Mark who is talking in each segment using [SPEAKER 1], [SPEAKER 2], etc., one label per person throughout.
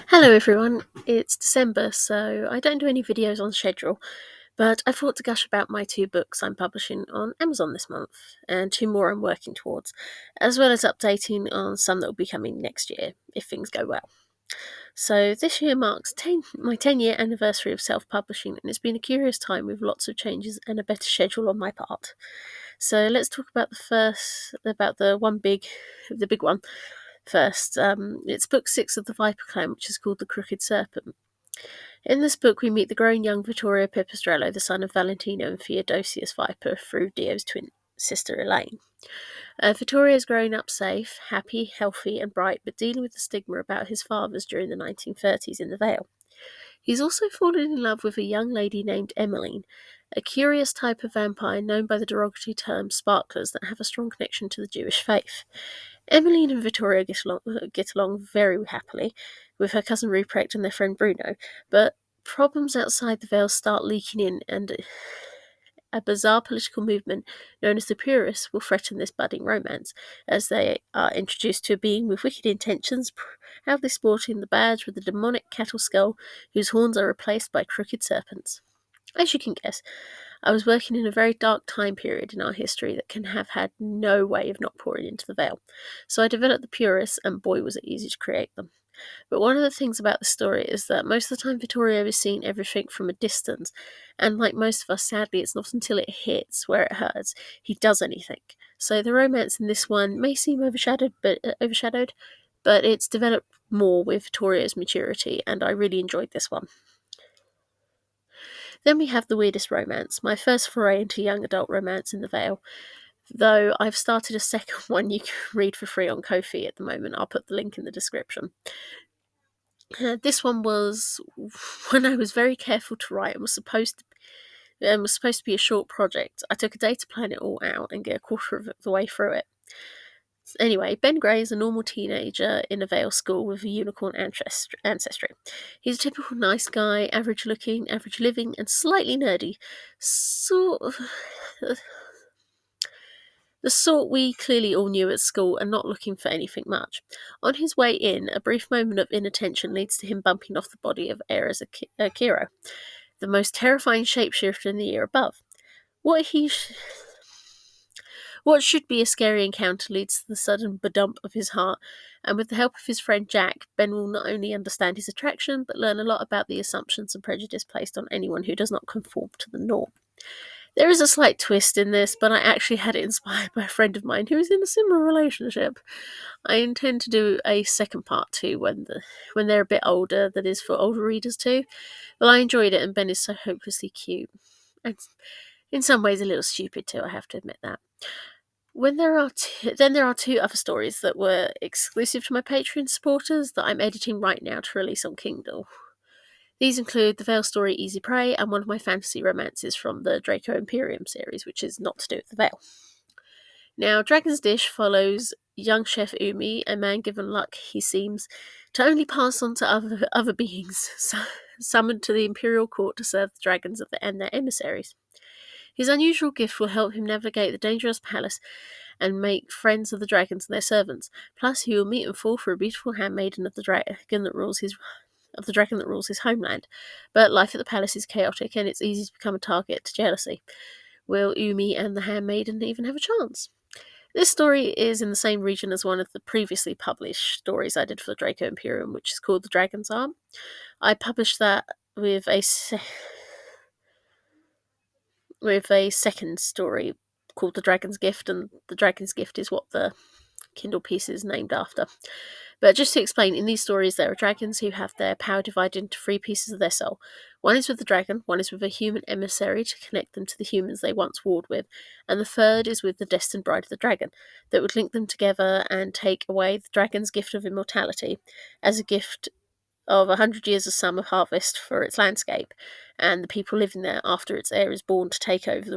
[SPEAKER 1] Hello everyone, it's December, so I don't do any videos on schedule, but I thought to gush about my two books I'm publishing on Amazon this month, and two more I'm working towards, as well as updating on some that will be coming next year, if things go well. So this year marks my 10-year anniversary of self-publishing, and it's been a curious time with lots of changes and a better schedule on my part. So let's talk about the big one first. It's book 6 of the Viper clan, which is called The Crooked Serpent. In this book, we meet the growing young Vittorio Pipistrello, the son of Valentino and Theodosius Viper, through Dio's twin sister Elaine. Vittorio's growing up safe, happy, healthy, and bright, but dealing with the stigma about his fathers during the 1930s in the Vale. He's also fallen in love with a young lady named Emmeline, a curious type of vampire known by the derogatory term sparklers that have a strong connection to the Jewish faith. Emmeline and Vittorio get along very happily with her cousin Ruprecht and their friend Bruno, but problems outside the Vale start leaking in, and a bizarre political movement known as the Purists will threaten this budding romance, as they are introduced to a being with wicked intentions, proudly sporting the badge with a demonic cattle skull whose horns are replaced by crooked serpents. As you can guess, I was working in a very dark time period in our history that can have had no way of not pouring into the Vale. So I developed the Purists, and boy was it easy to create them. But one of the things about the story is that most of the time Vittorio is seeing everything from a distance, and like most of us, sadly, it's not until it hits where it hurts he does anything. So the romance in this one may seem overshadowed, but it's developed more with Vittorio's maturity, and I really enjoyed this one. Then we have The Weirdest Romance, my first foray into young adult romance in the Vale. Though I've started a second one you can read for free on Ko-fi at the moment. I'll put the link in the description. This one was when I was very careful to write and was supposed to be a short project. I took a day to plan it all out and get a quarter of the way through it. Anyway, Ben Gray is a normal teenager in a Vale school with a unicorn ancestry. He's a typical nice guy, average looking, average living, and slightly nerdy. Sort of the sort we clearly all knew at school and not looking for anything much. On his way in, a brief moment of inattention leads to him bumping off the body of Ares Akiro, the most terrifying shapeshifter in the year above. What should be a scary encounter leads to the sudden badump of his heart, and with the help of his friend Jack, Ben will not only understand his attraction, but learn a lot about the assumptions and prejudice placed on anyone who does not conform to the norm. There is a slight twist in this, but I actually had it inspired by a friend of mine who is in a similar relationship. I intend to do a second part too when they're a bit older, that is for older readers too. Well, I enjoyed it, and Ben is so hopelessly cute. And in some ways a little stupid too, I have to admit that. Then there are two other stories that were exclusive to my Patreon supporters that I'm editing right now to release on Kindle. These include the Vale story Easy Prey and one of my fantasy romances from the Draco Imperium series, which is not to do with the Vale. Now, Dragon's Dish follows young Chef Umi, a man given luck, he seems, to only pass on to other beings summoned to the Imperial Court to serve the dragons and their emissaries. His unusual gift will help him navigate the dangerous palace and make friends of the dragons and their servants. Plus, he will meet and fall for a beautiful handmaiden of the dragon that rules his homeland. But life at the palace is chaotic, and it's easy to become a target to jealousy. Will Umi and the handmaiden even have a chance? This story is in the same region as one of the previously published stories I did for the Draco Imperium, which is called The Dragon's Arm. I published that with a second story called The Dragon's Gift, and The Dragon's Gift is what the Kindle piece is named after. But just to explain, in these stories there are dragons who have their power divided into 3 pieces of their soul. One is with the dragon, one is with a human emissary to connect them to the humans they once warred with, and the third is with the destined bride of the dragon, that would link them together and take away the dragon's gift of immortality as a gift of 100 years of summer harvest for its landscape, and the people living there after its heir is born to take over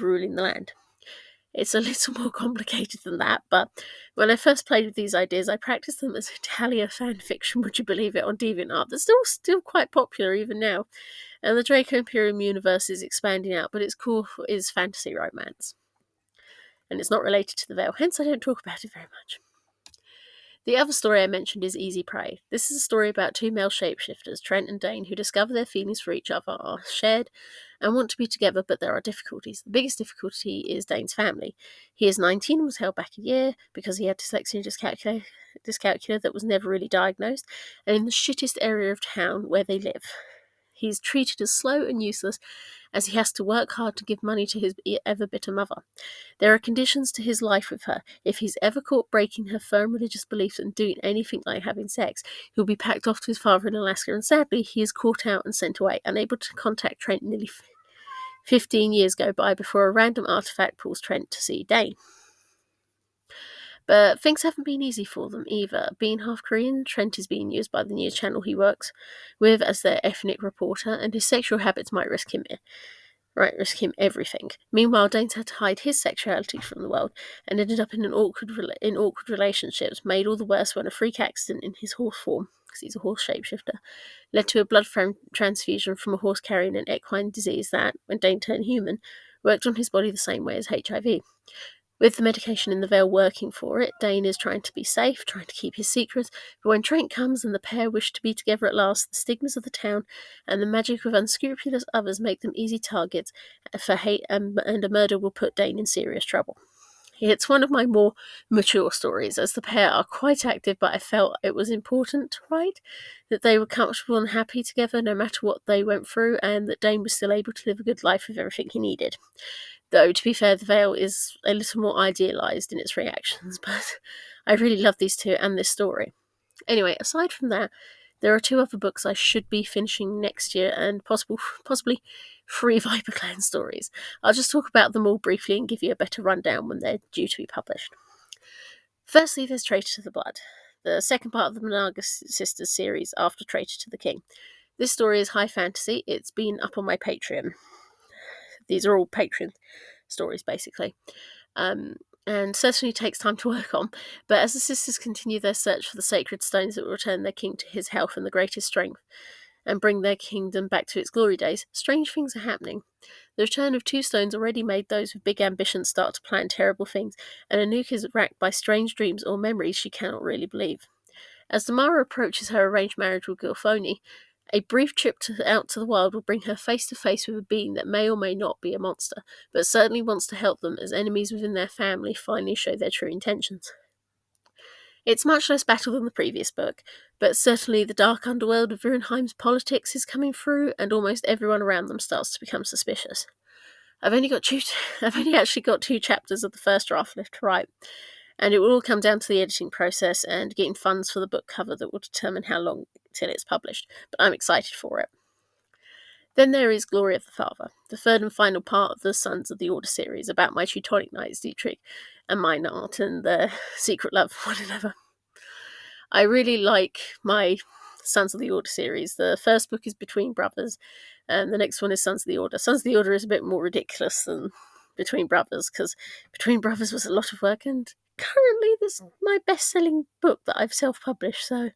[SPEAKER 1] ruling the land. It's a little more complicated than that, but when I first played with these ideas, I practiced them as Italia fan fiction, would you believe it, on DeviantArt. They're still quite popular even now. And the Draco Imperium universe is expanding out, but its core is fantasy romance. And it's not related to the Veil, hence I don't talk about it very much. The other story I mentioned is Easy Prey. This is a story about two male shapeshifters, Trent and Dane, who discover their feelings for each other are shared and want to be together, but there are difficulties. The biggest difficulty is Dane's family. He is 19 and was held back a year because he had dyslexia and dyscalculia that was never really diagnosed, and in the shittest area of town where they live. He's treated as slow and useless as he has to work hard to give money to his ever bitter mother. There are conditions to his life with her. If he's ever caught breaking her firm religious beliefs and doing anything like having sex, he'll be packed off to his father in Alaska, and sadly, he is caught out and sent away. Unable to contact Trent, nearly 15 years go by before a random artifact pulls Trent to see Dane. But things haven't been easy for them either. Being half Korean, Trent is being used by the news channel he works with as their ethnic reporter, and his sexual habits might risk him everything. Meanwhile, Dane's had to hide his sexuality from the world and ended up in awkward relationships, made all the worse when a freak accident in his horse form, because he's a horse shapeshifter, led to a blood transfusion from a horse carrying an equine disease that, when Dane turned human, worked on his body the same way as HIV. With the medication in the Veil working for it, Dane is trying to be safe, trying to keep his secret, but when Trent comes and the pair wish to be together at last, the stigmas of the town and the magic of unscrupulous others make them easy targets for hate, and a murder will put Dane in serious trouble. It's one of my more mature stories, as the pair are quite active, but I felt it was important to write, that they were comfortable and happy together no matter what they went through, and that Dane was still able to live a good life with everything he needed. Though, to be fair, the Veil is a little more idealised in its reactions, but I really love these two and this story. Anyway, aside from that, there are two other books I should be finishing next year, and possibly 3 Viper Clan stories. I'll just talk about them all briefly and give you a better rundown when they're due to be published. Firstly, there's Traitor to the Blood, the second part of the Monaga Sisters series after Traitor to the King. This story is high fantasy. It's been up on my Patreon. These are all Patreon stories, basically. And certainly takes time to work on. But as the sisters continue their search for the sacred stones that will return their king to his health and the greatest strength, and bring their kingdom back to its glory days, strange things are happening. The return of 2 stones already made those with big ambitions start to plan terrible things, and Anouk is racked by strange dreams or memories she cannot really believe. As Damara approaches her arranged marriage with Gilfoni, a brief trip out to the wild will bring her face to face with a being that may or may not be a monster, but certainly wants to help them as enemies within their family finally show their true intentions. It's much less battle than the previous book, but certainly the dark underworld of Virenheim's politics is coming through, and almost everyone around them starts to become suspicious. I've only actually got 2 chapters of the first draft left to write, and it will all come down to the editing process and getting funds for the book cover that will determine how long till it's published, but I'm excited for it. Then there is Glory of the Father, the third and final part of the Sons of the Order series, about my Teutonic knights Dietrich and Meinart and their secret love for one another. I really like my Sons of the Order series. The first book is Between Brothers, and the next one is Sons of the Order. Sons of the Order is a bit more ridiculous than Between Brothers, because Between Brothers was a lot of work, and currently this is my best-selling book that I've self-published, so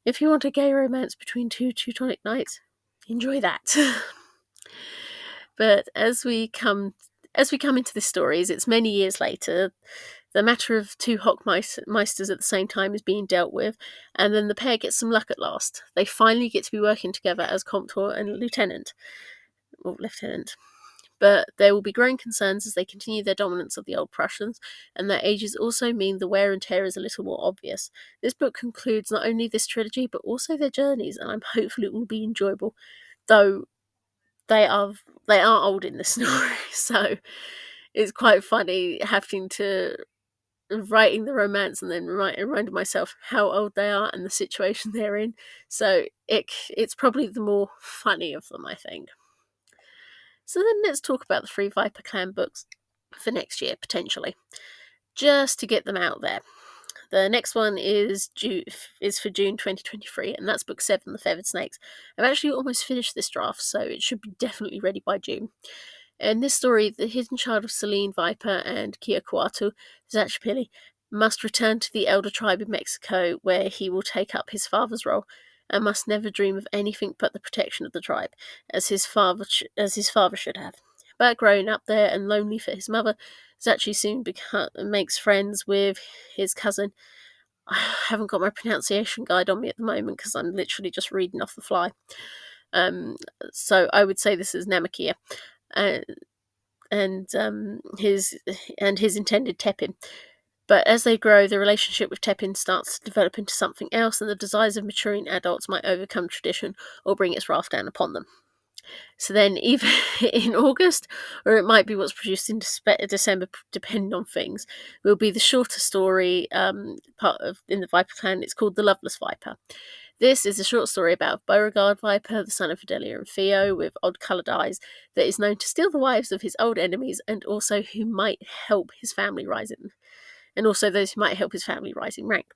[SPEAKER 1] if you want a gay romance between 2 Teutonic knights, enjoy that. But as we come into the stories, it's many years later. The matter of 2 Hockmeisters at the same time is being dealt with, and then the pair get some luck at last. They finally get to be working together as Comptor and Lieutenant. But there will be growing concerns as they continue their dominance of the old Prussians, and their ages also mean the wear and tear is a little more obvious. This book concludes not only this trilogy, but also their journeys, and I'm hopeful it will be enjoyable, though they are old in the story, so it's quite funny having to writing the romance and then reminding myself how old they are and the situation they're in. So it's probably the more funny of them, I think. So then let's talk about the 3 Viper Clan books for next year, potentially, just to get them out there. The next one is for June 2023, and that's book 7, The Feathered Snakes. I've actually almost finished this draft, so it should be definitely ready by June. In this story, the hidden child of Celine Viper and Kiakuatu, Zachpili, must return to the elder tribe in Mexico, where he will take up his father's role and must never dream of anything but the protection of the tribe, as his father should have. But growing up there and lonely for his mother, Zachi soon makes friends with his cousin. I haven't got my pronunciation guide on me at the moment because I'm literally just reading off the fly. So I would say this is Namakia, uh, his intended Tepin. But as they grow, the relationship with Tepin starts to develop into something else, and the desires of maturing adults might overcome tradition or bring its wrath down upon them. So then, either in August, or it might be what's produced in December, depending on things, will be the shorter story part of in the Viper clan. It's called The Loveless Viper. This is a short story about a Beauregard Viper, the son of Fidelia and Theo, with odd-coloured eyes, that is known to steal the wives of his old enemies, and also who might help his family rise in, and also those who might help his family rise in rank.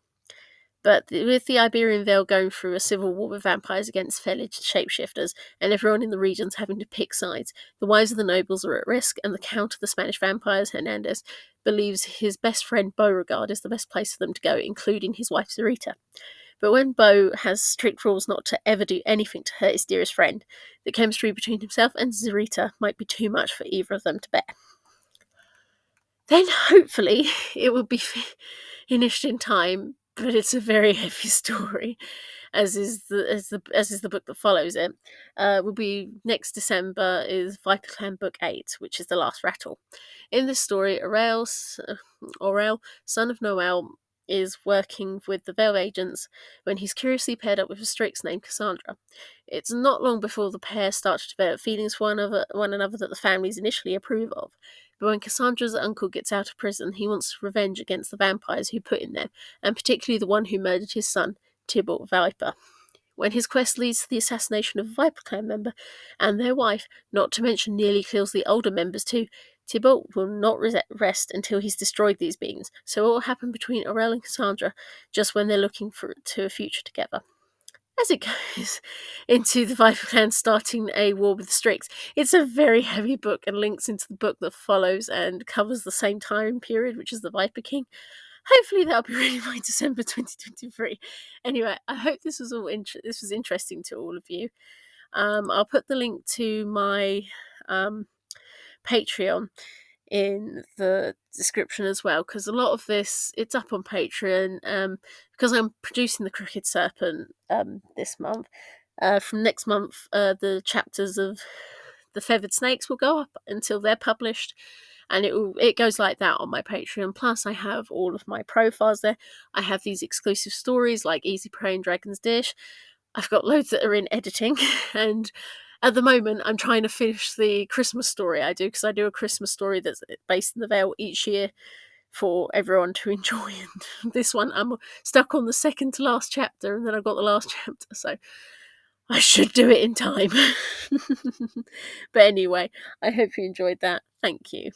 [SPEAKER 1] But with the Iberian Vale going through a civil war with vampires against felid shapeshifters, and everyone in the regions having to pick sides, the wives of the nobles are at risk, and the Count of the Spanish vampires, Hernandez, believes his best friend Beauregard is the best place for them to go, including his wife Zarita. But when Beau has strict rules not to ever do anything to hurt his dearest friend, the chemistry between himself and Zarita might be too much for either of them to bear. Then hopefully it will be finished in time, but it's a very heavy story, as is the book that follows it. Will be next December is Viper Clan Book 8, which is The Last Rattle. In this story, Aurel, son of Noel, is working with the Veil agents when he's curiously paired up with a Strix named Cassandra. It's not long before the pair start to develop feelings for one another that the families initially approve of. But when Cassandra's uncle gets out of prison, he wants revenge against the vampires who put him there, and particularly the one who murdered his son, Tybalt Viper. When his quest leads to the assassination of a Viper clan member and their wife, not to mention nearly kills the older members too, Tybalt will not rest until he's destroyed these beings. So what will happen between Aurel and Cassandra just when they're looking to a future together? As it goes into the Viper clan starting a war with the Strix, it's a very heavy book and links into the book that follows and covers the same time period, which is the Viper King. Hopefully that'll be ready by December 2023. Anyway, I hope this was this was interesting to all of you. I'll put the link to my Patreon in the description as well, because a lot of this, it's up on Patreon, because I'm producing the Crooked Serpent this month. From next month, the chapters of the Feathered Snakes will go up until they're published, and it goes like that on my Patreon. Plus I have all of my profiles there. I have these exclusive stories like Easy Prey and Dragon's Dish. I've got loads that are in editing, and at the moment I'm trying to finish the Christmas story I do, because I do a Christmas story that's based in the Vale each year for everyone to enjoy. And this one I'm stuck on the second to last chapter, and then I've got the last chapter, so I should do it in time. But anyway, I hope you enjoyed that. Thank you.